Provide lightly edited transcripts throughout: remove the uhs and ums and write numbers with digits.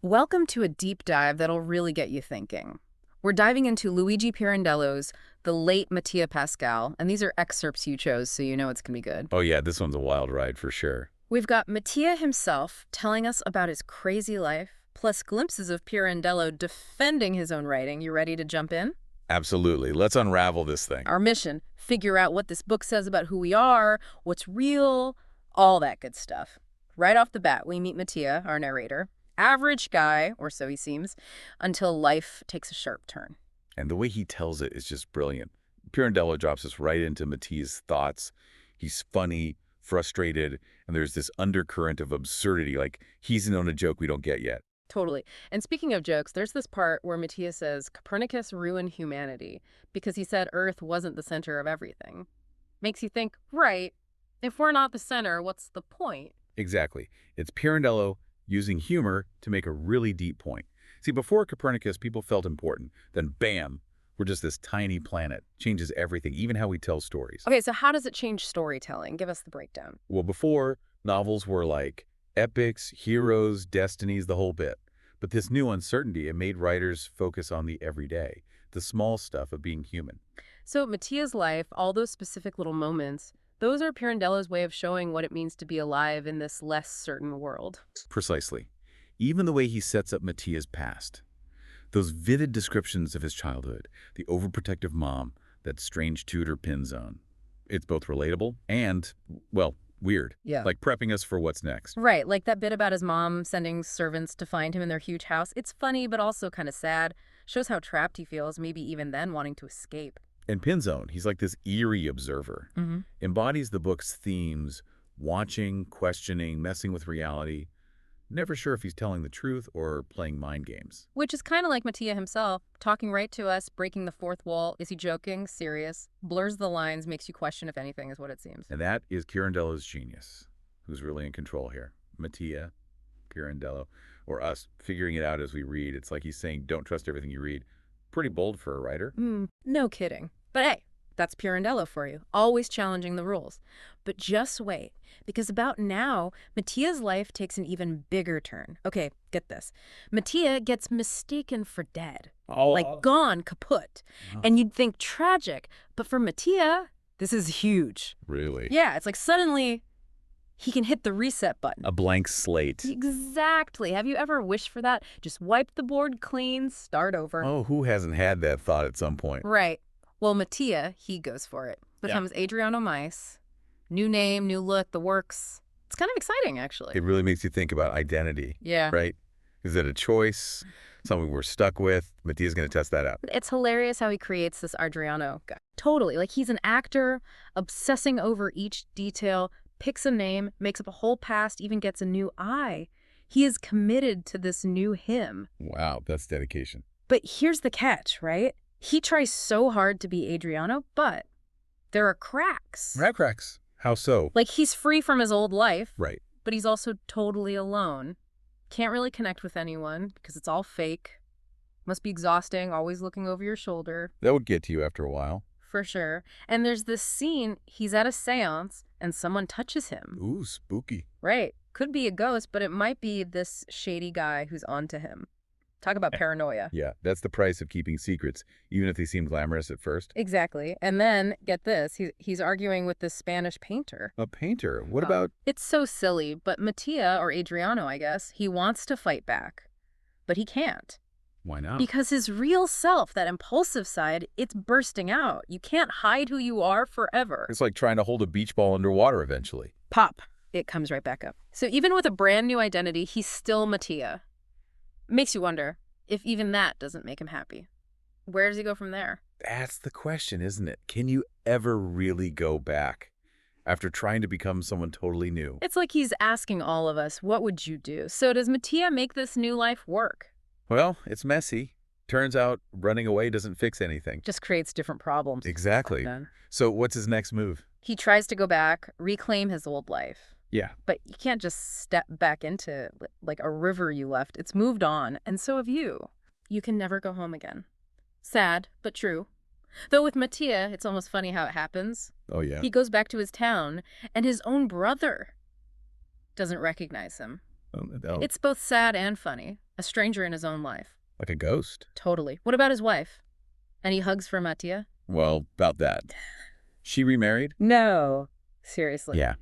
Welcome to a deep dive that'll really get you thinking. We're diving into Luigi Pirandello's The Late Mattia Pascal, and these are excerpts you chose, so you know it's going to be good. Oh yeah, this one's a wild ride for sure. We've got Mattia himself telling us about his crazy life, plus glimpses of Pirandello defending his own writing. You ready to jump in? Absolutely. Let's unravel this thing. Our mission, figure out what this book says about who we are, what's real, all that good stuff. Right off the bat, we meet Mattia, our narrator. Average guy, or so he seems, until life takes a sharp turn. And the way he tells it is just brilliant. Pirandello drops us right into Mattia's thoughts. He's funny, frustrated, and there's this undercurrent of absurdity, like he's in on a joke we don't get yet. Totally. And speaking of jokes, there's this part where Mattia says Copernicus ruined humanity because he said Earth wasn't the center of everything. Makes you think, right, if we're not the center, what's the point? Exactly. It's Pirandello using humor to make a really deep point. See, before Copernicus, people felt important. Then, bam, we're just this tiny planet. Changes everything, even how we tell stories. Okay, so how does it change storytelling? Give us the breakdown. Well, before, novels were like epics, heroes, destinies, the whole bit. But this new uncertainty, it made writers focus on the everyday, the small stuff of being human. So Mattia's life, all those specific little moments, those are Pirandello's way of showing what it means to be alive in this less certain world. Precisely. Even the way he sets up Mattia's past. Those vivid descriptions of his childhood, the overprotective mom, that strange tutor pin zone. It's both relatable and, well, weird. Yeah. Like prepping us for what's next. Right, like that bit about his mom sending servants to find him in their huge house. It's funny, but also kind of sad. Shows how trapped he feels, maybe even then wanting to escape. And Pinzone, he's like this eerie observer. Embodies the book's themes, watching, questioning, messing with reality. Never sure if he's telling the truth or playing mind games. Which is kind of like Mattia himself, talking right to us, breaking the fourth wall. Is he joking? Serious? Blurs the lines, makes you question if anything is what it seems. And that is Pirandello's genius, who's really in control here. Mattia, Pirandello, or us figuring it out as we read. It's like he's saying, don't trust everything you read. Pretty bold for a writer. No kidding. But hey, that's Pirandello for you, always challenging the rules. But just wait, because about now, Mattia's life takes an even bigger turn. Okay, get this. Mattia gets mistaken for dead. Like gone, kaput. And you'd think tragic, but for Mattia, this is huge. Really? Yeah, it's like suddenly he can hit the reset button. A blank slate. Exactly. Have you ever wished for that? Just wipe the board clean, start over. Oh, who hasn't had that thought at some point? Right. Well, Mattia, he goes for it. Becomes Adriano Mice. New name, new look, the works. It's kind of exciting, actually. It really makes you think about identity. Yeah. Right? Is it a choice? Something we're stuck with? Mattia's going to test that out. It's hilarious how he creates this Adriano guy. Totally. Like he's an actor, obsessing over each detail, picks a name, makes up a whole past, even gets a new eye. He is committed to this new him. Wow, that's dedication. But here's the catch, right? He tries so hard to be Adriano, but there are cracks. Cracks. How so? Like he's free from his old life, Right. but he's also totally alone. Can't really connect with anyone because it's all fake. Must be exhausting, always looking over your shoulder. That would get to you after a while. For sure. And there's this scene, he's at a seance and someone touches him. Ooh, spooky. Right. Could be a ghost, but it might be this shady guy who's onto him. Talk about paranoia. Yeah, that's the price of keeping secrets, even if they seem glamorous at first. Exactly. And then, get this, he's arguing with this Spanish painter. A painter? What about... It's so silly, but Mattia, or Adriano, I guess, he wants to fight back. But he can't. Why not? Because his real self, that impulsive side, it's bursting out. You can't hide who you are forever. It's like trying to hold a beach ball underwater eventually. Pop. It comes right back up. So even with a brand new identity, he's still Mattia. Makes you wonder if even that doesn't make him happy. Where does he go from there? That's the question, isn't it? Can you ever really go back after trying to become someone totally new? It's like he's asking all of us, what would you do? So does Mattia make this new life work? Well, it's messy. Turns out running away doesn't fix anything. Just creates different problems. Exactly. So what's his next move? He tries to go back, reclaim his old life. Yeah. But you can't just step back into like a river you left. It's moved on, and so have you. You can never go home again. Sad, but true. Though with Mattia, it's almost funny how it happens. Oh, yeah. He goes back to his town, and his own brother doesn't recognize him. Oh. It's both sad and funny. A stranger in his own life. Like a ghost. Totally. What about his wife? Any hugs for Mattia? Well, about that. She remarried? No. Seriously. Yeah.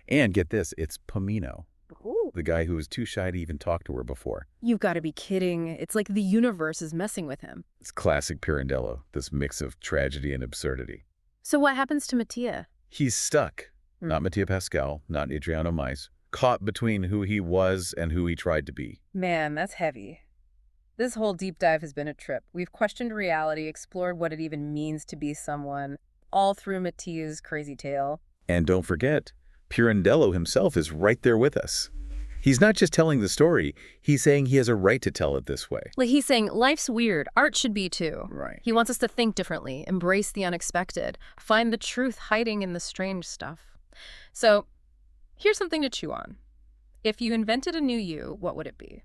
And get this, it's Pomino, Ooh. the guy who was too shy to even talk to her before. You've got to be kidding. It's like the universe is messing with him. It's classic Pirandello, this mix of tragedy and absurdity. So what happens to Mattia? He's stuck. Not Mattia Pascal, not Adriano Mais, caught between who he was and who he tried to be. Man, that's heavy. This whole deep dive has been a trip. We've questioned reality, explored what it even means to be someone, all through Mattia's crazy tale. And don't forget, Pirandello himself is right there with us. He's not just telling the story, he's saying he has a right to tell it this way. Like he's saying, life's weird, art should be too. Right. He wants us to think differently, embrace the unexpected, find the truth hiding in the strange stuff. So, here's something to chew on. If you invented a new you, what would it be?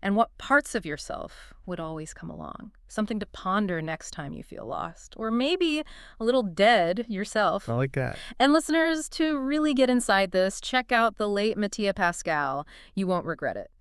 And what parts of yourself would always come along? Something to ponder next time you feel lost. Or maybe a little dead yourself. I like that. And listeners, to really get inside this, check out the late Mattia Pascal. You won't regret it.